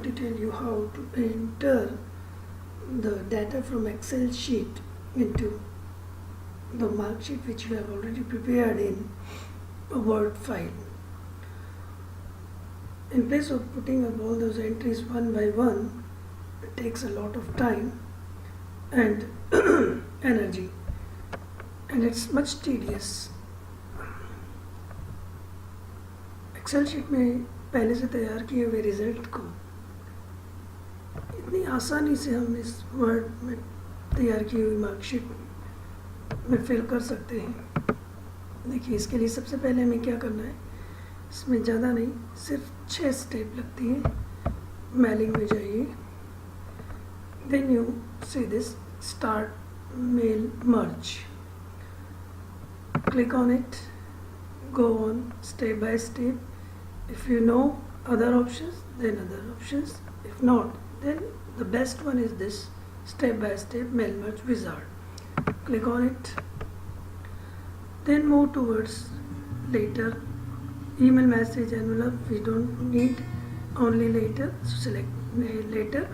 to tell you how to enter the data from Excel sheet into the mark sheet which you have already prepared in a Word file. In place of putting up all those entries one by one, it takes a lot of time and energy, and it's much tedious. Excel sheet में पहले से तैयार किए हुए result को इतनी आसानी से हम इस वर्ड में तैयार की हुई मार्कशीट में फिल कर सकते हैं। देखिए, इसके लिए सबसे पहले हमें क्या करना है, इसमें ज़्यादा नहीं, सिर्फ 6 स्टेप लगती हैं। मेलिंग में जाइए, then you see this start mail merge, click on it, go on step by step. If you know other options, then other options. If not, then the best one is this step by step mail merge wizard. Click on it, then move towards later, email message envelope. We don't need only later, so select later.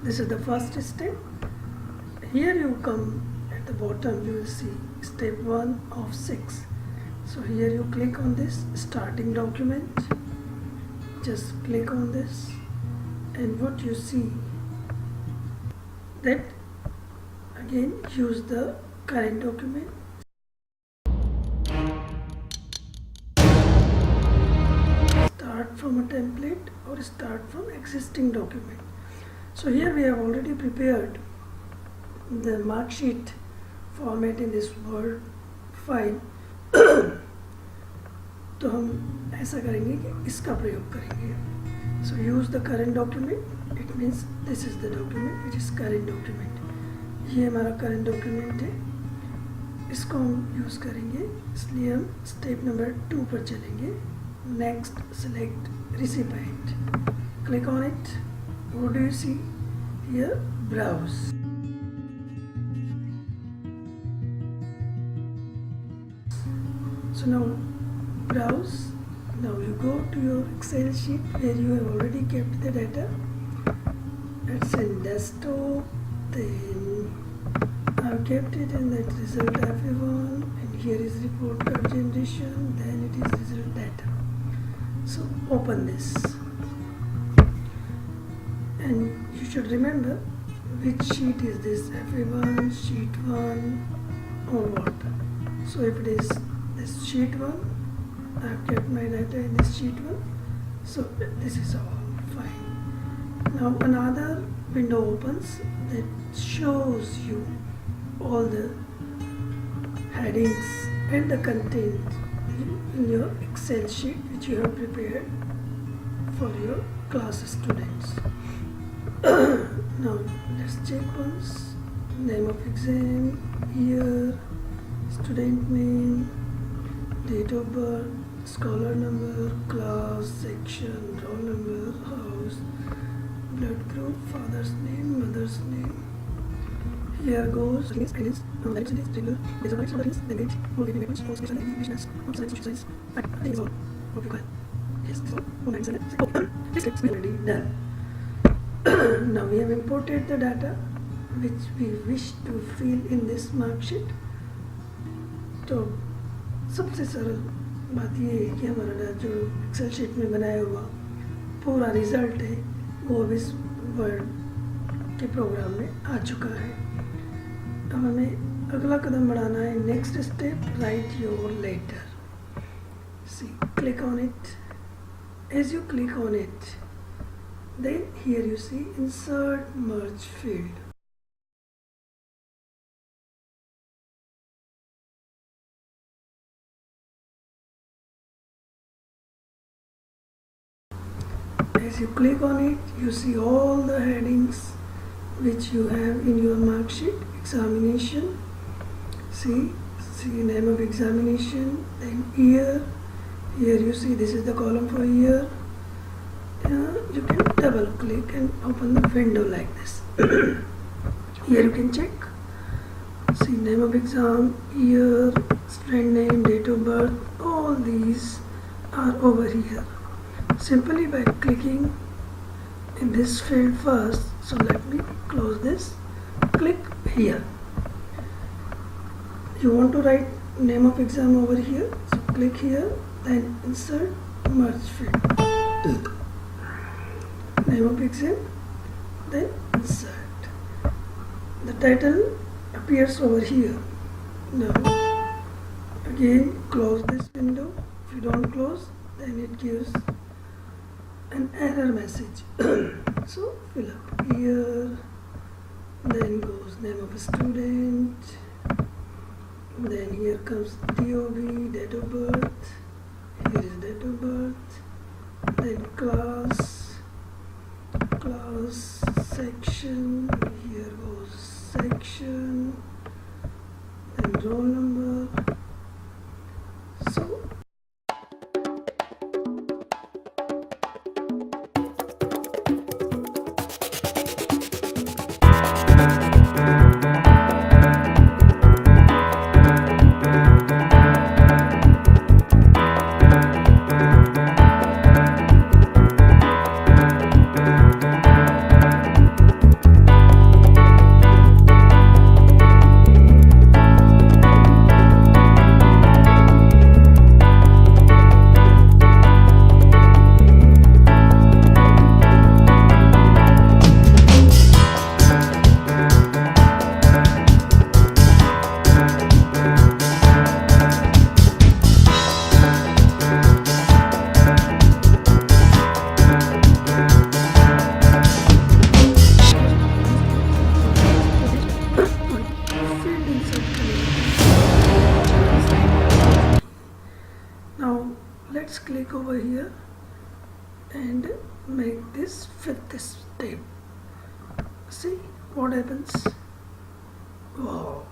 This is the first step. Here you come at the bottom, you will see step 1 of 6. So here you click on this starting document, just click on this, and what you see that again use the current document. Start from a template or start from existing document. So here we have already prepared the mark sheet format in this Word file. तो हम ऐसा करेंगे कि इसका प्रयोग करेंगे. So use the current document, it means this is the document which is current document. ये हमारा करेंट डॉक्यूमेंट है, इसको हम यूज़ करेंगे, इसलिए हम स्टेप नंबर 2 पर चलेंगे. Next, select recipient, click on it. What do you see here? Browse. So now browse. Now you go to your Excel sheet where you have already kept the data. It's in desktop. Then I've kept it in that result FA1, and here is report card generation. Then it is result data. So open this, and you should remember which sheet is this, FA1, sheet 1, or what. So if it is this sheet 1, I have kept my data in this sheet 1, so this is all fine. Now another window opens that shows you all the headings and the content in your Excel sheet which you have prepared for your class students. Now let's check once. Name of exam, year, student name, date of birth, scholar number, class, section, roll number, house, blood group, father's name, mother's name. Here goes regular, language, all living records, all special nations, all science, social science. I think it's all. Hope you can. Yes, it's all. This is already done. Now we have imported the data which we wish to fill in this mark sheet. तो सबसे सरल बात ये है कि हमारा जो Excel sheet में बनाया हुआ पूरा रिज़ल्ट है वो अब इस वर्ड के प्रोग्राम में आ चुका है. अब हमें अगला कदम बढ़ाना है. Next step, write your letter. See, click on it. As you click on it, then here you see insert merge field. As you click on it, you see all the headings which you have in your mark sheet. Examination, see name of examination, then year. Here you see this is the column for year. You can double click and open the window like this. Here you can check, see name of exam, year, student name, date of birth, all these are over here. Simply by clicking in this field first. So let me close this. Click here. You want to write name of exam over here, so click here, then insert merge field. Name of exam, then insert. The title appears over here. Now again close this window. If you don't close, then it gives an error message. So fill up here, then goes name of a student, then here comes DOB, date of birth, here is date of birth, then class, section, here goes section, then roll number. So let's click over here and make this fifth step. See what happens. Wow,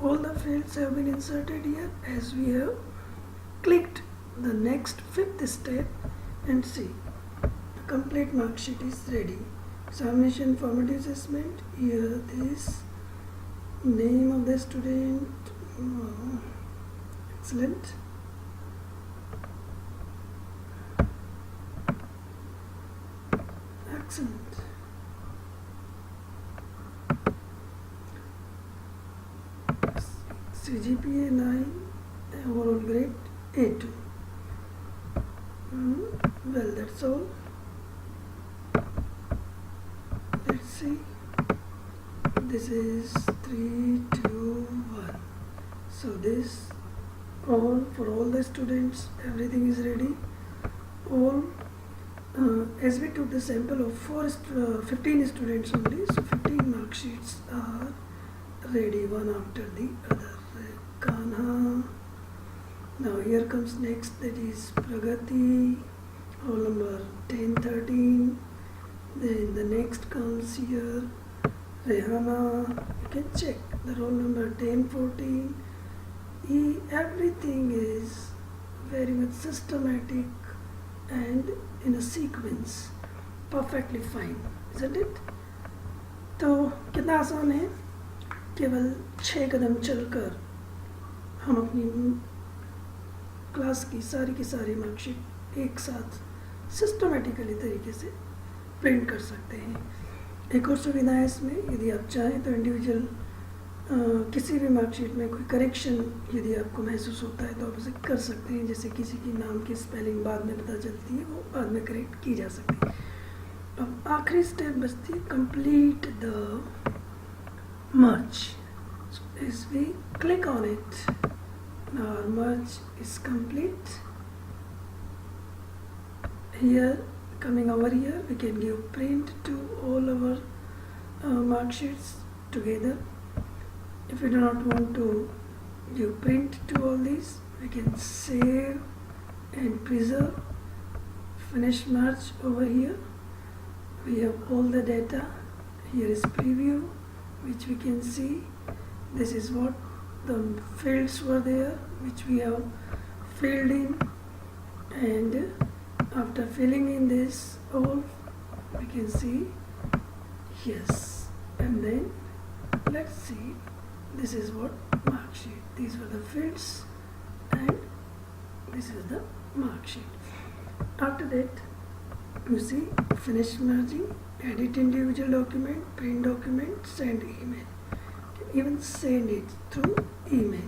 all the fields have been inserted here as we have clicked the next fifth step, and see the complete mark sheet is ready. Examination formative assessment, here this name of the student. Wow, excellent. Excellent. CGPA 9, overall grade A2. Well, that's all. Let's see. This is 3, 2, 1. So this all for all the students, everything is ready. All as we took the sample of 15 students only, so 15 mark sheets are ready, one after the other. Kanha. Now here comes next, that is Pragati, roll number 10, 13. Then the next comes here, Rehana. You can check the roll number 10, 14. Everything is very much systematic and in a sequence, perfectly fine, isn't it? तो कितना आसान है, केवल 6 कदम चलकर हम अपनी class की सारी मार्कशीट एक साथ सिस्टमेटिकली तरीके से प्रिंट कर सकते हैं। एक और सुविधा है इसमें, यदि आप चाहें तो इंडिविजुअल किसी भी मार्कशीट में कोई करेक्शन यदि आपको महसूस होता है तो आप उसे कर सकते हैं। जैसे किसी की नाम की स्पेलिंग बाद में पता चलती है, वो बाद में करेक्ट की जा सकती है। अब आखिरी स्टेप बचती है, complete the merge. So is we click on it, our merge is complete. Here, coming over here, we can give print to all our mark sheets together. If we do not want to give print to all these, we can save and preserve. Finish merge over here. We have all the data. Here is preview, which we can see. This is what the fields were there, which we have filled in, and after filling in this all, we can see yes. And then let's see, this is what mark sheet, these were the fields and this is the mark sheet. After that, You see, finish merging, edit individual document, print document, send email. You can even send it through email.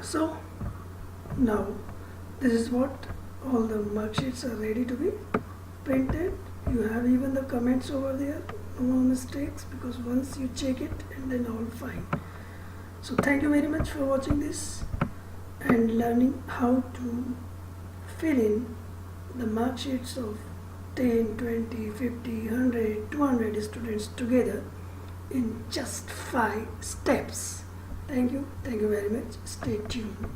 So now this is what all the marksheets are ready to be printed. You have even the comments over there, no mistakes, because once you check it and then all fine. So thank you very much for watching this and learning how to fill in the mark sheets of 10, 20, 50, 100, 200 students together in just 5 steps. Thank you very much. Stay tuned.